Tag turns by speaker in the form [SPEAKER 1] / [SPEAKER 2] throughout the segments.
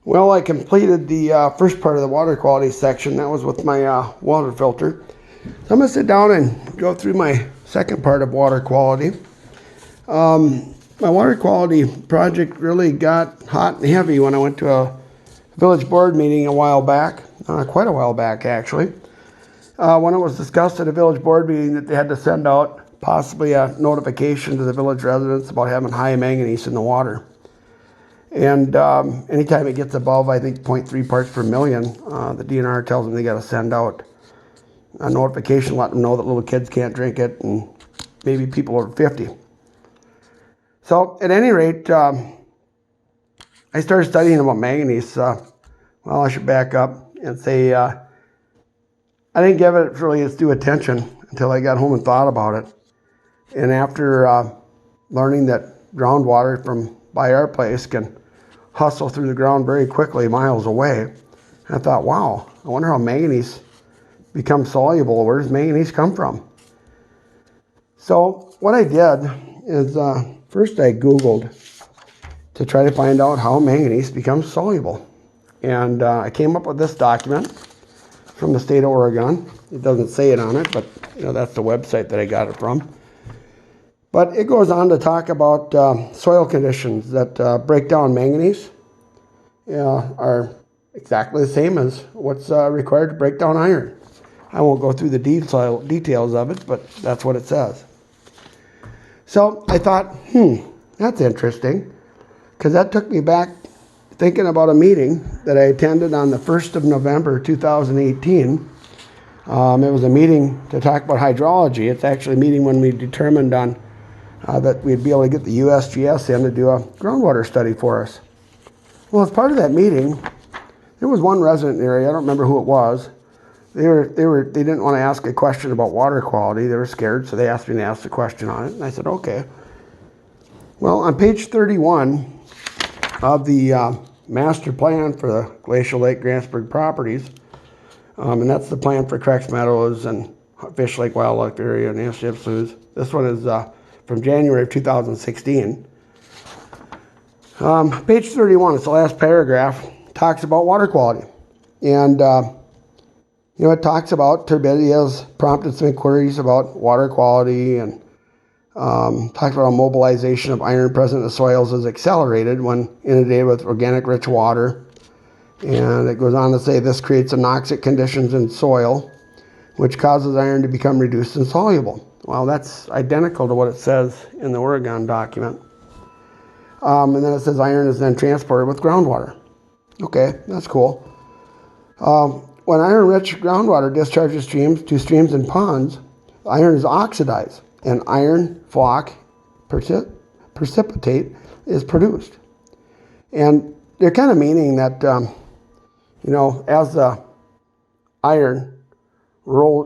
[SPEAKER 1] Well, I completed the first part of the water quality section. That was with my water filter. So I'm going to sit down and go through my second part of water quality. My water quality project really got hot and heavy when I went to a village board meeting a while back, quite a while back actually, when it was discussed at a village board meeting that they had to send out possibly a notification to the village residents about having high manganese in the water. And anytime it gets above, I think, 0.3 parts per million, the DNR tells them they got to send out a notification, let them know that little kids can't drink it, and maybe people over 50. So at any rate, I started studying about manganese. Well, I should back up and say I didn't give it really its due attention until I got home and thought about it. And after learning that groundwater from by our place can hustle through the ground very quickly, miles away, I thought, wow, I wonder how manganese becomes soluble. Where does manganese come from? So what I did is first I Googled to try to find out how manganese becomes soluble. And I came up with this document from the state of Oregon. It doesn't say it on it, but that's the website that I got it from. But it goes on to talk about soil conditions that break down manganese are exactly the same as what's required to break down iron. I won't go through the details of it, but that's what it says. So I thought, that's interesting, because that took me back thinking about a meeting that I attended on the 1st of November 2018. It was a meeting to talk about hydrology. It's actually a meeting when we determined on that we'd be able to get the USGS in to do a groundwater study for us. Well, as part of that meeting, there was one resident in the area. I don't remember who it was. They didn't want to ask a question about water quality. They were scared, so they asked me to ask a question on it, and I said, okay. Well, on page 31 of the master plan for the Glacial Lake Grantsburg properties, and that's the plan for Creeks Meadows and Fish Lake Wildlife Area and Anschipsloos. This one is from January of 2016. Page 31, it's the last paragraph, talks about water quality. And, it talks about turbidity has prompted some inquiries about water quality, and talks about how mobilization of iron present in the soils is accelerated when inundated with organic rich water. And it goes on to say this creates anoxic conditions in soil, which causes iron to become reduced and soluble. Well, that's identical to what it says in the Oregon document. And then it says iron is then transported with groundwater. Okay, that's cool. When iron-rich groundwater discharges to streams and ponds, iron is oxidized, and iron flock precipitate is produced. And they're kind of meaning that, as the iron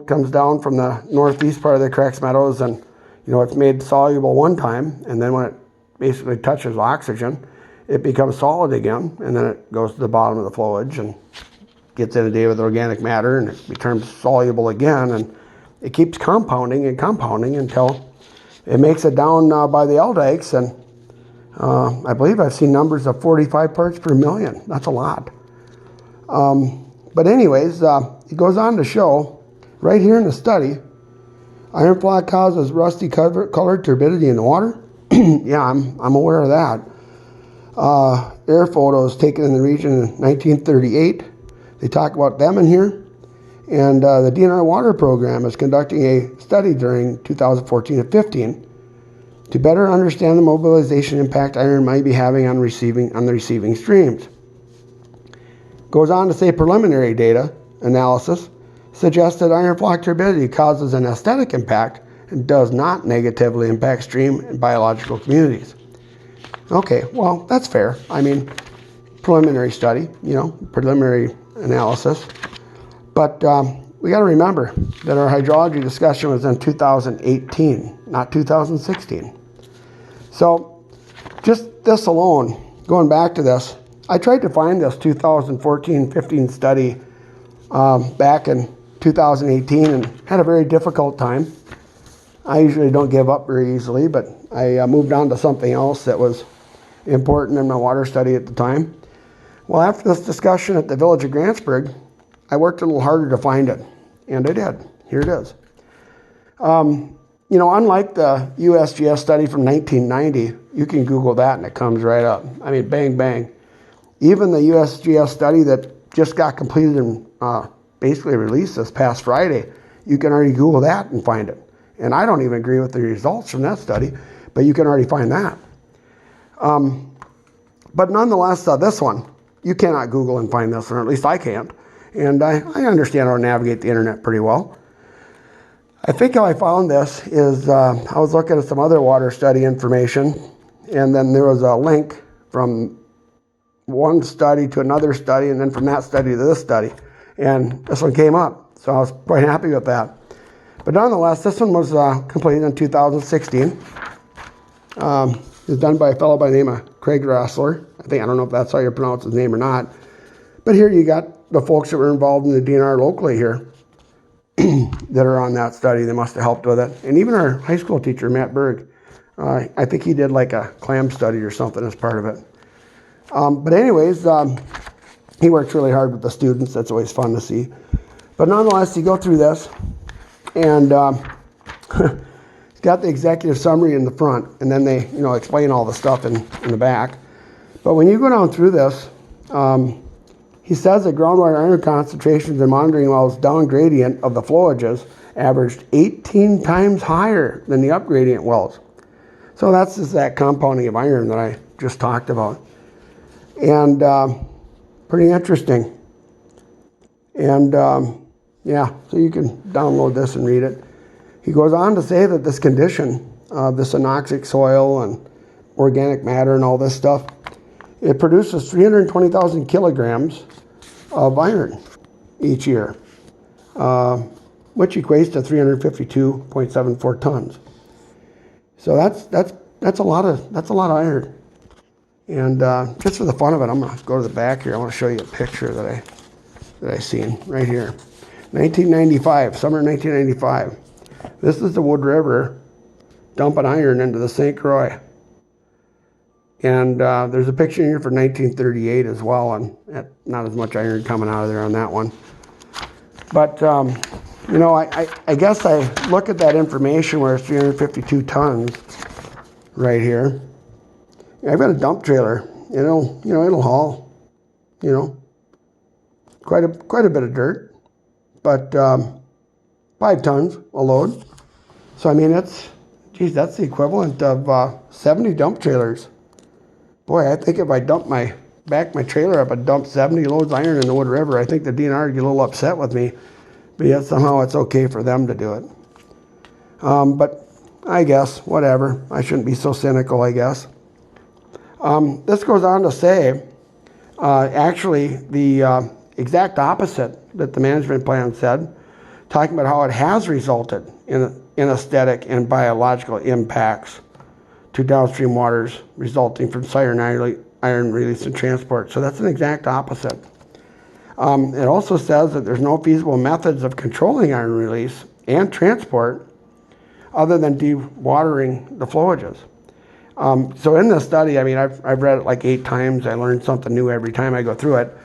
[SPEAKER 1] comes down from the northeast part of the Creeks Meadows, and it's made soluble one time, and then when it basically touches oxygen, it becomes solid again, and then it goes to the bottom of the flowage and gets inundated with organic matter, and it becomes soluble again, and it keeps compounding and compounding until it makes it down by the L dikes, and I believe I've seen numbers of 45 parts per million. That's a lot. But anyways, it goes on to show right here in the study, iron flock causes rusty colored turbidity in the water. Yeah, I'm aware of that. Air photos taken in the region in 1938. They talk about them in here. And the DNR Water Program is conducting a study during 2014 and 15 to better understand the mobilization impact iron might be having on the receiving streams. Goes on to say preliminary data analysis suggests that iron flock turbidity causes an aesthetic impact and does not negatively impact stream and biological communities. Okay, well, that's fair. I mean, preliminary study, preliminary analysis. But we got to remember that our hydrology discussion was in 2018, not 2016. So just this alone, going back to this, I tried to find this 2014-15 study back in 2018 and had a very difficult time. I usually don't give up very easily, but I moved on to something else that was important in my water study at the time. Well, after this discussion at the village of Grantsburg, I worked a little harder to find it, and I did. Here it is. You know, unlike the USGS study from 1990, you can Google that and it comes right up. I mean, bang, bang. Even the USGS study that just got completed and basically released this past Friday, you can already Google that and find it. And I don't even agree with the results from that study, but you can already find that. But nonetheless, this one, you cannot Google and find this one, or at least I can't. And I understand how to navigate the internet pretty well. I think how I found this is I was looking at some other water study information, and then there was a link from one study to another study, and then from that study to this study. And this one came up, so I was quite happy with that. But nonetheless, this one was completed in 2016. It was done by a fellow by the name of Craig Rossler. I don't know if that's how you pronounce his name or not. But here you got the folks that were involved in the DNR locally here that are on that study. They must have helped with it. And even our high school teacher, Matt Berg, I think he did like a clam study or something as part of it. But anyways, he works really hard with the students. That's always fun to see. But nonetheless, you go through this, and it's got the executive summary in the front, and then they, explain all the stuff in the back. But when you go down through this, he says that groundwater iron concentrations in monitoring wells down gradient of the flowages averaged 18 times higher than the up gradient wells. So that's just that compounding of iron that I just talked about. And pretty interesting. And yeah, so you can download this and read it. He goes on to say that this condition of this anoxic soil and organic matter and all this stuff, it produces 320,000 kilograms of iron each year, which equates to 352.74 tons. So that's a lot of iron. And just for the fun of it, I'm going to go to the back here. I want to show you a picture that I seen right here. 1995, summer 1995. This is the Wood River dumping iron into the St. Croix. And there's a picture here for 1938 as well, and not as much iron coming out of there on that one. But, I guess I look at that information where it's 352 tons right here. I've got a dump trailer. It'll haul, quite a bit of dirt, but 5 tons a load. So, I mean, that's the equivalent of 70 dump trailers. Boy, I think if I back my trailer up and dump 70 loads of iron in the Wood River, I think the DNR would get a little upset with me, but yet somehow it's okay for them to do it. But I guess, whatever. I shouldn't be so cynical, I guess. This goes on to say, actually, the exact opposite that the management plan said, talking about how it has resulted in aesthetic and biological impacts to downstream waters resulting from iron release and transport. So that's an exact opposite. It also says that there's no feasible methods of controlling iron release and transport other than dewatering the flowages. So in this study, I mean, I've read it like 8 times. I learn something new every time I go through it.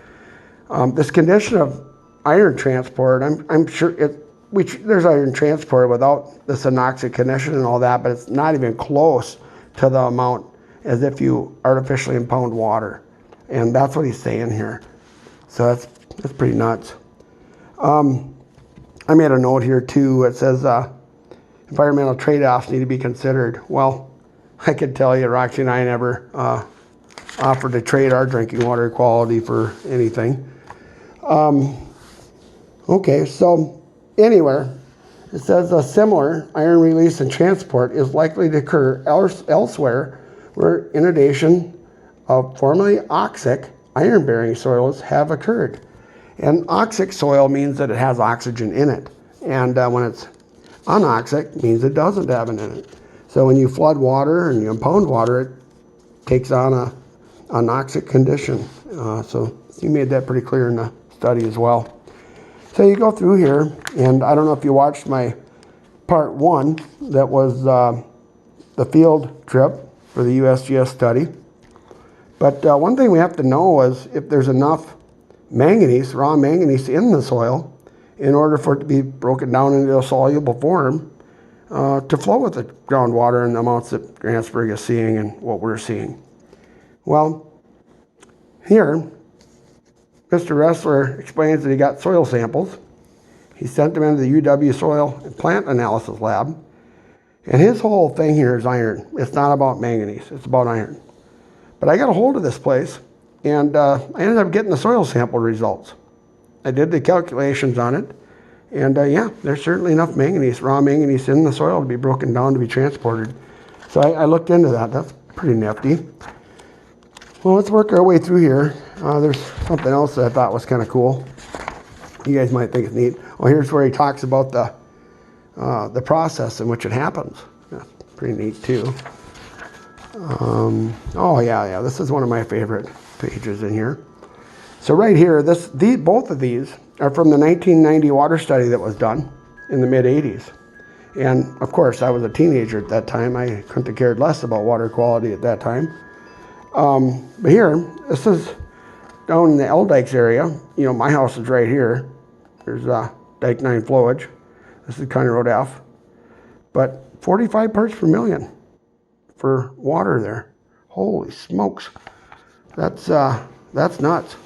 [SPEAKER 1] This condition of iron transport, I'm sure there's iron transport without this anoxic condition and all that, but it's not even close to the amount as if you artificially impound water. And that's what he's saying here. So that's pretty nuts. I made a note here too. It says environmental trade-offs need to be considered. Well, I could tell you, Roxy and I never offered to trade our drinking water quality for anything. Okay, so anywhere, it says a similar iron release and transport is likely to occur elsewhere where inundation of formerly oxic iron-bearing soils have occurred. And oxic soil means that it has oxygen in it. And when it's anoxic, it means it doesn't have it in it. So when you flood water and you impound water, it takes on a anoxic condition. So you made that pretty clear in the study as well. So you go through here, and I don't know if you watched my part 1, that was the field trip for the USGS study. But one thing we have to know is if there's enough manganese, raw manganese in the soil, in order for it to be broken down into a soluble form to flow with the groundwater and the amounts that Grantsburg is seeing and what we're seeing. Well, here, Mr. Ressler explains that he got soil samples. He sent them into the UW Soil and Plant Analysis Lab. And his whole thing here is iron. It's not about manganese, it's about iron. But I got a hold of this place, and I ended up getting the soil sample results. I did the calculations on it, and yeah, there's certainly enough manganese, raw manganese in the soil to be broken down to be transported. So I looked into that. That's pretty nifty. Well, let's work our way through here. There's something else that I thought was kind of cool. You guys might think it's neat. Well, here's where he talks about the process in which it happens. That's pretty neat too. Oh yeah, this is one of my favorite pages in here. So right here, both of these are from the 1990 water study that was done in the mid-'80s. And of course, I was a teenager at that time. I couldn't have cared less about water quality at that time. But here, this is down in the L Dykes area. You know, my house is right here. There's Dike 9 flowage. This is County Road F. But 45 parts per million for water there. Holy smokes. That's nuts.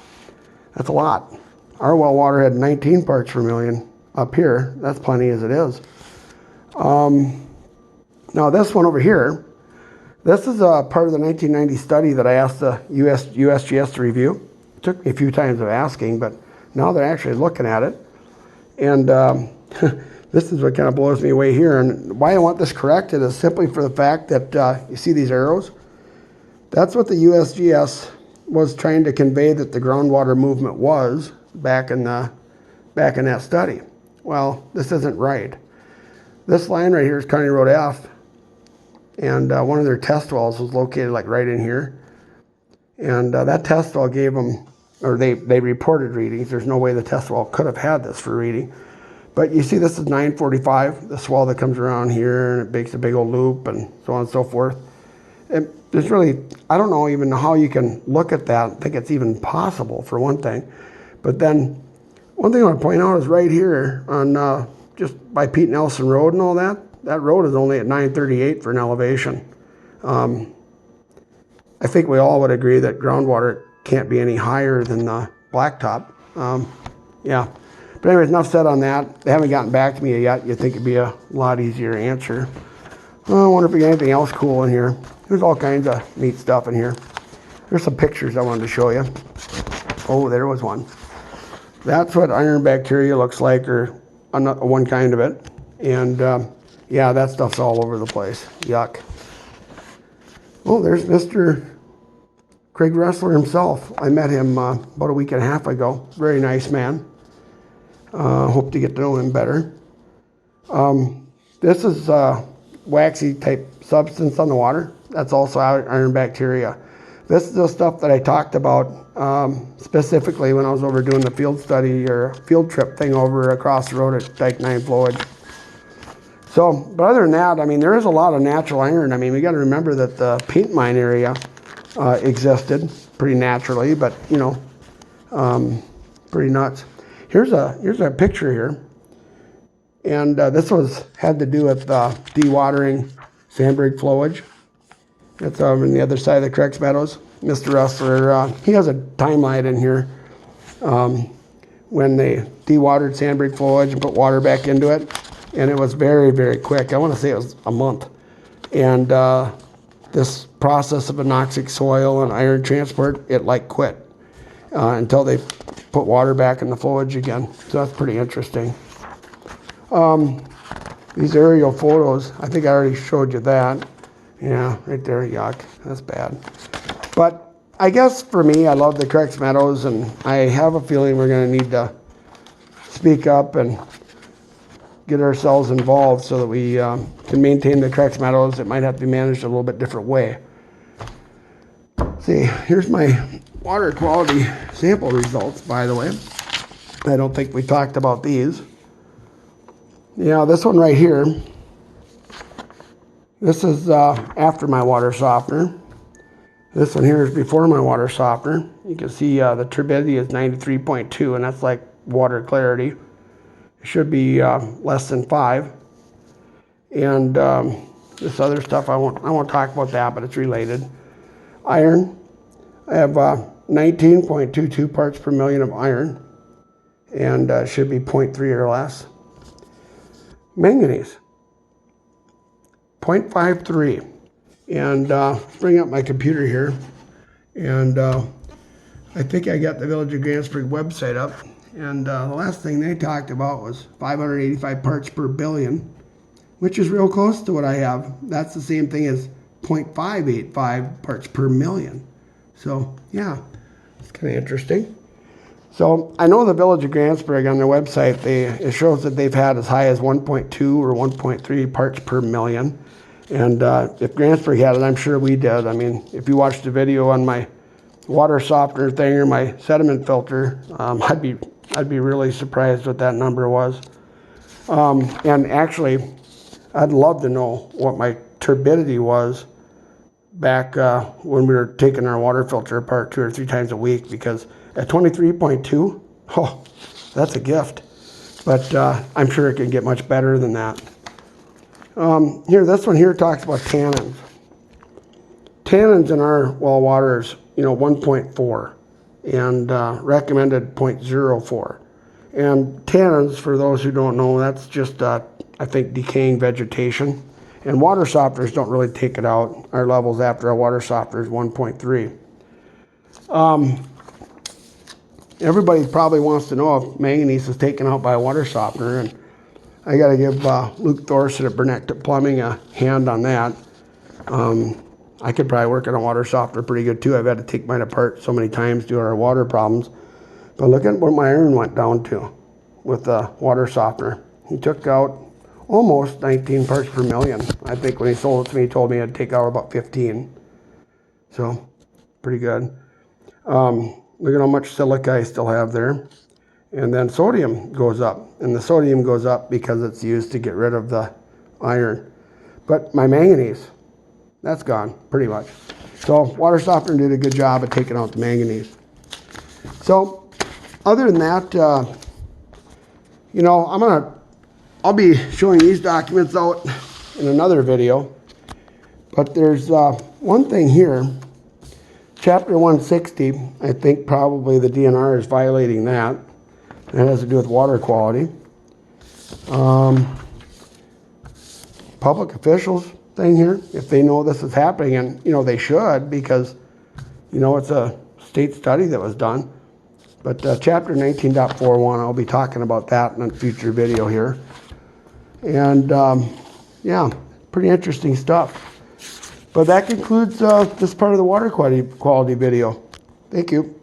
[SPEAKER 1] That's a lot. Our well water had 19 parts per million up here. That's plenty as it is. Now this one over here, this is a part of the 1990 study that I asked the USGS to review. It took me a few times of asking, but now they're actually looking at it. And this is what kind of blows me away here. And why I want this corrected is simply for the fact that you see these arrows? That's what the USGS was trying to convey that the groundwater movement was back in that study. Well, this isn't right. This line right here is County Road F, and one of their test wells was located like right in here. And that test well gave them, or they reported readings. There's no way the test well could have had this for reading. But you see this is 945, the swell that comes around here and it makes a big old loop and so on and so forth. And there's really, I don't know even how you can look at that and think it's even possible for one thing. But then one thing I want to point out is right here on just by Pete Nelson Road and all that, that road is only at 938 for an elevation. I think we all would agree that groundwater can't be any higher than the blacktop. Yeah. But anyways, enough said on that. They haven't gotten back to me yet. You'd think it'd be a lot easier answer. I wonder if we got anything else cool in here. There's all kinds of neat stuff in here. There's some pictures I wanted to show you. Oh, there was one. That's what iron bacteria looks like, or one kind of it. And yeah, that stuff's all over the place. Yuck. Oh, there's Mr. Craig Ressler himself. I met him about a week and a half ago. Very nice man. Hope to get to know him better. This is waxy type substance on the water. That's also iron bacteria. This is the stuff that I talked about specifically when I was over doing the field study or field trip thing over across the road at Dike 9 flowage. So, but other than that, I mean, there is a lot of natural iron. I mean, we got to remember that the paint mine area existed pretty naturally, but you know, pretty nuts. Here's a picture here, and this had to do with dewatering sandbridge flowage. It's on the other side of the Creeks Meadows. Mr. Ressler, he has a timeline in here when they dewatered sandbridge flowage and put water back into it, and it was very, very quick. I want to say it was a month, and this process of anoxic soil and iron transport, it like quit until they put water back in the flowage again. So that's pretty interesting. These aerial photos, I think I already showed you that. Yeah, right there, yuck, that's bad. But I guess for me, I love the Creeks Meadows, and I have a feeling we're going to need to speak up and get ourselves involved so that we can maintain the Creeks Meadows. It might have to be managed a little bit different way. See, here's my water quality sample results, by the way. I don't think we talked about these. Yeah, this one right here, this is after my water softener. This one here is before my water softener. You can see the turbidity is 93.2, and that's like water clarity. It should be less than 5. And this other stuff, I won't talk about that, but it's related. Iron, I have 19.22 parts per million of iron, and should be 0.3 or less. Manganese, 0.53. And bring up my computer here, and I think I got the Village of Grantsburg website up, and the last thing they talked about was 585 parts per billion, which is real close to what I have. That's the same thing as 0.585 parts per million. So yeah, it's kind of interesting. So I know the Village of Grantsburg on their website, it shows that they've had as high as 1.2 or 1.3 parts per million. And if Grantsburg had it, I'm sure we did. I mean, if you watched the video on my water softener thing or my sediment filter, I'd be really surprised what that number was. And actually, I'd love to know what my turbidity was back when we were taking our water filter apart 2 or 3 times a week, because at 23.2, oh, that's a gift. But I'm sure it can get much better than that. Here, this one here talks about tannins. Tannins in our well water is, 1.4 and recommended 0.04. And tannins, for those who don't know, that's just, I think, decaying vegetation. And water softeners don't really take it out. Our levels after our water softener is 1.3. Everybody probably wants to know if manganese is taken out by a water softener, and I got to give Luke Thorson at Burnett Plumbing a hand on that. I could probably work on a water softener pretty good too. I've had to take mine apart so many times due to our water problems. But look at what my iron went down to with the water softener. He took out almost 19 parts per million. I think when he sold it to me, he told me I'd take out about 15. So, pretty good. Look at how much silica I still have there. And then sodium goes up. And the sodium goes up because it's used to get rid of the iron. But my manganese, that's gone, pretty much. So water softener did a good job of taking out the manganese. So other than that, I'll be showing these documents out in another video. But there's one thing here. Chapter 160, I think probably the DNR is violating that. That has to do with water quality. Public officials thing here, if they know this is happening, and they should, because it's a state study that was done. But chapter 19.41, I'll be talking about that in a future video here. And yeah, pretty interesting stuff. But that concludes this part of the water quality video. Thank you.